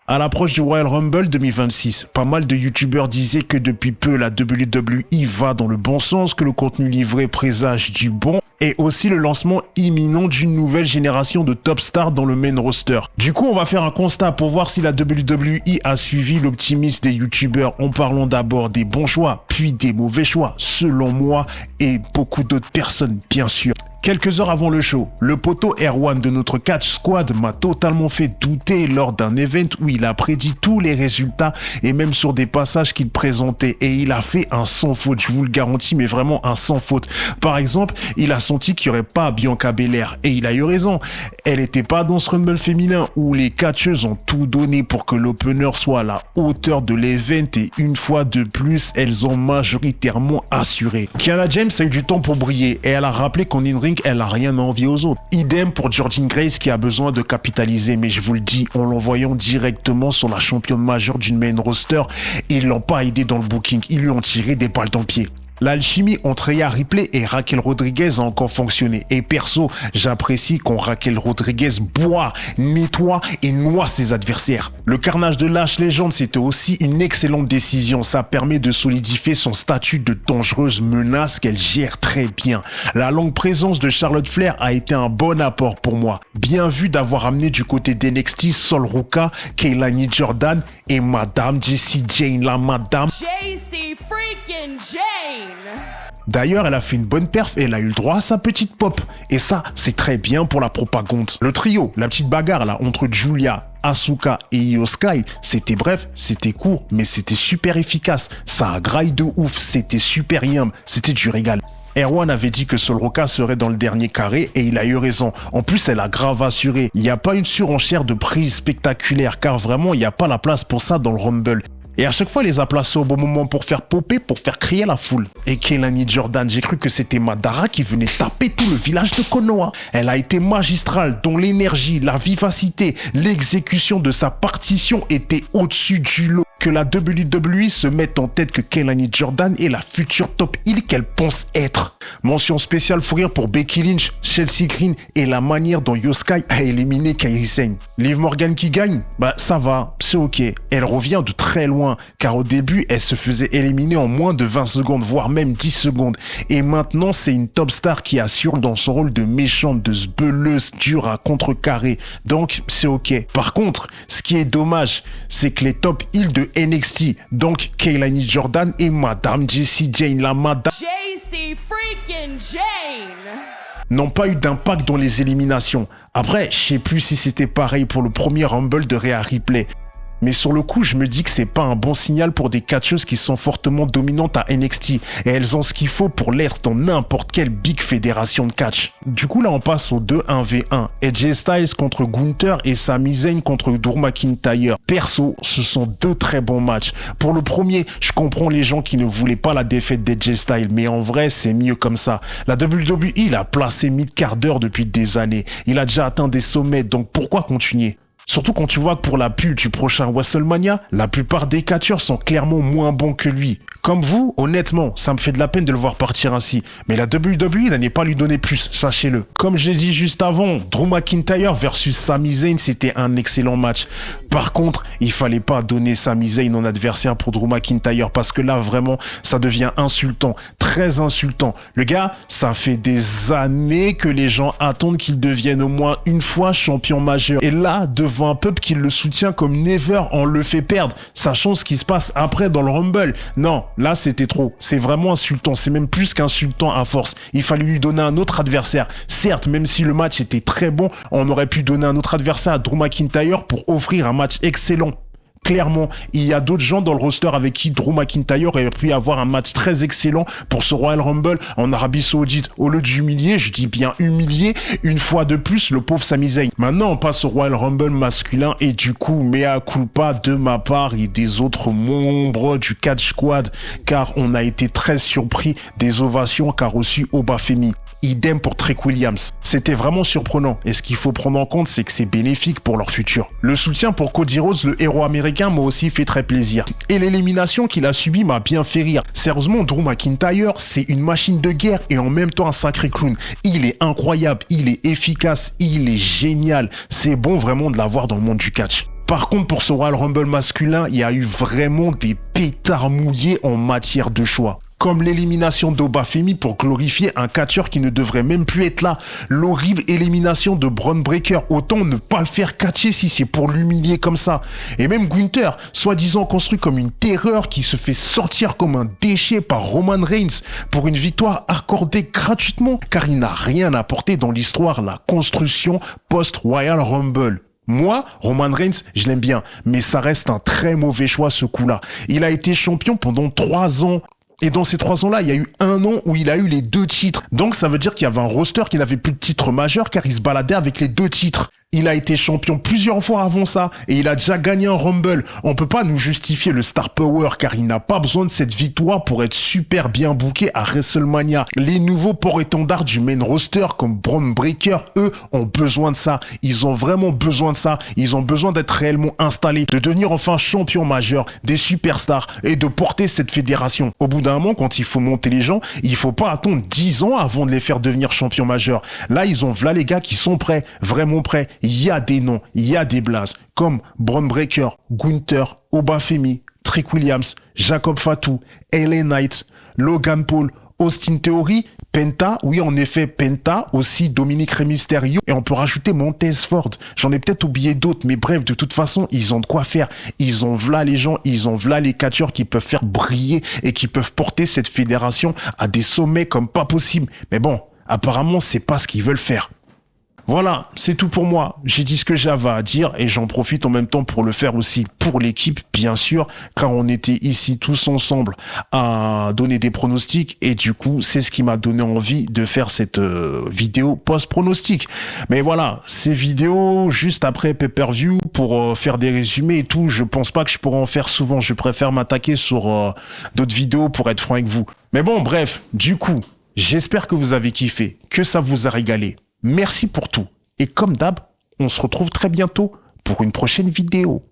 À l'approche du Royal Rumble 2026, pas mal de youtubeurs disaient que depuis peu la WWE va dans le bon sens, que le contenu livré présage du bon et aussi le lancement imminent d'une nouvelle génération de top stars dans le main roster. Du coup, on va faire un constat pour voir si la WWE a suivi l'optimisme des youtubeurs en parlant d'abord des bons choix, puis des mauvais choix, selon moi et beaucoup d'autres personnes bien sûr. Quelques heures avant le show, le poteau Erwan de notre Catch Squad m'a totalement fait douter lors d'un event où il a prédit tous les résultats et même sur des passages qu'il présentait et il a fait un sans faute, je vous le garantis, mais vraiment un sans faute. Par exemple, il a senti qu'il n'y aurait pas Bianca Belair et il a eu raison. Elle n'était pas dans ce Rumble féminin où les catcheuses ont tout donné pour que l'opener soit à la hauteur de l'event et une fois de plus, elles ont majoritairement assuré. Kiana James a eu du temps pour briller et elle a rappelé qu'en in-ring, elle a rien à envier aux autres. Idem pour Jordynne Grace qui a besoin de capitaliser, mais je vous le dis, en l'envoyant directement sur la championne majeure d'une main roster, ils l'ont pas aidé dans le booking, ils lui ont tiré des balles dans le pied. L'alchimie entre Rhea Ripley et Raquel Rodriguez a encore fonctionné. Et perso, j'apprécie quand Raquel Rodriguez boit, nettoie et noie ses adversaires. Le carnage de Lash Legend, c'était aussi une excellente décision. Ça permet de solidifier son statut de dangereuse menace qu'elle gère très bien. La longue présence de Charlotte Flair a été un bon apport pour moi. Bien vu d'avoir amené du côté d'NXT Sol Ruka, Keilani Jordan et Madame Jessie Jane, la Madame Jessie freaking Jane. D'ailleurs, elle a fait une bonne perf et elle a eu le droit à sa petite pop. Et ça, c'est très bien pour la propagande. Le trio, la petite bagarre là entre Julia, Asuka et Io Sky, c'était bref, c'était court, mais c'était super efficace. Ça a graille de ouf, c'était super yum, c'était du régal. Erwan avait dit que Sol Ruka serait dans le dernier carré et il a eu raison. En plus, elle a grave assuré. Il n'y a pas une surenchère de prise spectaculaire car vraiment, il n'y a pas la place pour ça dans le Rumble. Et à chaque fois, elle les a placés au bon moment pour faire popper, pour faire crier la foule. Et Keilani Jordan, j'ai cru que c'était Madara qui venait taper tout le village de Konoha. Elle a été magistrale, dont l'énergie, la vivacité, l'exécution de sa partition était au-dessus du lot. Que la WWE se mette en tête que Keilani Jordan est la future top heel qu'elle pense être. Mention spéciale fou rire pour Becky Lynch, Chelsea Green et la manière dont Io Sky a éliminé Kairi Sane. Liv Morgan qui gagne, bah ça va, c'est ok. Elle revient de très loin, car au début, elle se faisait éliminer en moins de 20 secondes, voire même 10 secondes. Et maintenant, c'est une top star qui assure dans son rôle de méchante, de sbelleuse, dure à contrecarrer. Donc, c'est ok. Par contre, ce qui est dommage, c'est que les top heels de NXT, donc Keilani Jordan et Madame Jessie Jane, la Madame Jessie freaking Jane. n'ont pas eu d'impact dans les éliminations. Après, je sais plus si c'était pareil pour le premier Rumble de Rhea Ripley. Mais sur le coup, je me dis que c'est pas un bon signal pour des catcheuses qui sont fortement dominantes à NXT. Et elles ont ce qu'il faut pour l'être dans n'importe quelle big fédération de catch. Du coup, là, on passe au 2-1v1. AJ Styles contre Gunther et Sami Zayn contre Drew McIntyre. Perso, ce sont deux très bons matchs. Pour le premier, je comprends les gens qui ne voulaient pas la défaite d'AJ Styles. Mais en vrai, c'est mieux comme ça. La WWE l'a placé mid-carder depuis des années. Il a déjà atteint des sommets, donc pourquoi continuer ? Surtout quand tu vois que pour la pub du prochain WrestleMania, la plupart des catcheurs sont clairement moins bons que lui. Comme vous, honnêtement, ça me fait de la peine de le voir partir ainsi. Mais la WWE n'allait pas lui donner plus, sachez-le. Comme j'ai dit juste avant, Drew McIntyre versus Sami Zayn, c'était un excellent match. Par contre, il fallait pas donner Sami Zayn en adversaire pour Drew McIntyre parce que là, vraiment, ça devient insultant, très insultant. Le gars, ça fait des années que les gens attendent qu'il devienne au moins une fois champion majeur. Et là, devant un peuple qui le soutient comme never, on le fait perdre, sachant ce qui se passe après dans le Rumble. Non, là c'était trop, c'est vraiment insultant, c'est même plus qu'insultant à force. Il fallait lui donner un autre adversaire. Certes, même si le match était très bon, on aurait pu donner un autre adversaire à Drew McIntyre pour offrir un match excellent. Clairement, il y a d'autres gens dans le roster avec qui Drew McIntyre aurait pu avoir un match très excellent pour ce Royal Rumble en Arabie Saoudite. Au lieu d'humilier, je dis bien humilier, une fois de plus le pauvre Sami Zayn. Maintenant, on passe au Royal Rumble masculin et du coup, mea culpa de ma part et des autres membres du Catch Squad, car on a été très surpris des ovations qu'a reçu Obafemi. Idem pour Trick Williams. C'était vraiment surprenant et ce qu'il faut prendre en compte, c'est que c'est bénéfique pour leur futur. Le soutien pour Cody Rhodes, le héros américain, m'a aussi fait très plaisir. Et l'élimination qu'il a subie m'a bien fait rire. Sérieusement, Drew McIntyre, c'est une machine de guerre et en même temps un sacré clown. Il est incroyable, il est efficace, il est génial. C'est bon vraiment de l'avoir dans le monde du catch. Par contre, pour ce Royal Rumble masculin, il y a eu vraiment des pétards mouillés en matière de choix. Comme l'élimination d'Obafemi pour glorifier un catcheur qui ne devrait même plus être là. L'horrible élimination de Bron Breakker. Autant ne pas le faire catcher si c'est pour l'humilier comme ça. Et même Gunther, soi-disant construit comme une terreur qui se fait sortir comme un déchet par Roman Reigns pour une victoire accordée gratuitement car il n'a rien apporté dans l'histoire, la construction post-Royal Rumble. Moi, Roman Reigns, je l'aime bien, mais ça reste un très mauvais choix ce coup-là. Il a été champion pendant 3 ans. Et dans ces 3 ans-là, il y a eu 1 an où il a eu les 2 titres. Donc ça veut dire qu'il y avait un roster qui n'avait plus de titre majeur car il se baladait avec les 2 titres. Il a été champion plusieurs fois avant ça et il a déjà gagné un Rumble. On peut pas nous justifier le Star Power car il n'a pas besoin de cette victoire pour être super bien booké à WrestleMania. Les nouveaux porte-étendards du main roster comme Bron Breakker, eux, ont besoin de ça. Ils ont vraiment besoin de ça. Ils ont besoin d'être réellement installés, de devenir enfin champion majeur, des superstars et de porter cette fédération. Au bout d'un moment, quand il faut monter les gens, il faut pas attendre 10 ans avant de les faire devenir champion majeur. Là, ils ont v'là les gars qui sont prêts, vraiment prêts. Il y a des noms, il y a des blazes, comme Bron Breakker, Gunther, Obafemi, Trick Williams, Jacob Fatu, LA Knight, Logan Paul, Austin Theory, Penta, oui en effet Penta, aussi Dominic Rey Mysterio, et on peut rajouter Montez Ford. J'en ai peut-être oublié d'autres, mais bref, de toute façon, ils ont de quoi faire. Ils ont v'là les gens, ils ont v'là les catcheurs qui peuvent faire briller et qui peuvent porter cette fédération à des sommets comme pas possible. Mais bon, apparemment, c'est pas ce qu'ils veulent faire. Voilà, c'est tout pour moi. J'ai dit ce que j'avais à dire et j'en profite en même temps pour le faire aussi pour l'équipe, bien sûr, car on était ici tous ensemble à donner des pronostics et du coup, c'est ce qui m'a donné envie de faire cette vidéo post-pronostic. Mais voilà, ces vidéos juste après pay-per-view pour faire des résumés et tout, je pense pas que je pourrais en faire souvent. Je préfère m'attaquer sur d'autres vidéos pour être franc avec vous. Mais bon, bref, du coup, j'espère que vous avez kiffé, que ça vous a régalé. Merci pour tout. Et comme d'hab, on se retrouve très bientôt pour une prochaine vidéo.